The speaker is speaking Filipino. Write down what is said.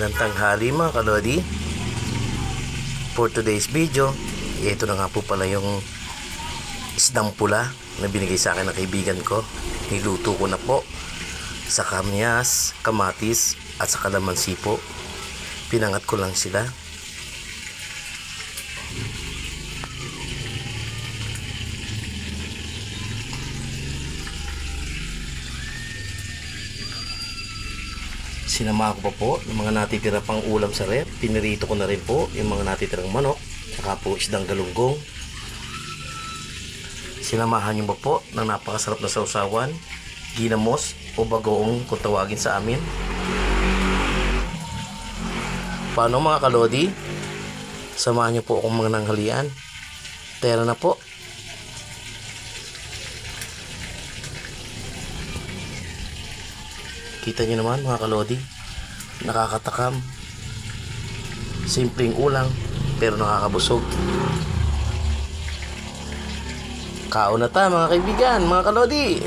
Magandang tanghali mga kalodi. For today's video, ito na nga po pala yung isdang pula na binigay sa akin ng kaibigan ko. Niluto ko na po sa kamyas, kamatis at sa kalamansi po. Pinangat ko lang sila. Sinama ko pa po yung mga natitira pang ulam sa rep. Pinirito ko na rin po yung mga natitirang manok, saka po isdang galunggong. Sinamahan nyo po ng napakasarap na sausawan, ginamos o bagoong kung tawagin sa amin. Paano mga kalodi? Samahan nyo po akong mga nanghalian. Tara na po. Kita nyo naman mga kalodi, nakakatakam. Simpleng ulang pero nakakabusog. Kaon na ta mga kaibigan, mga kalodi.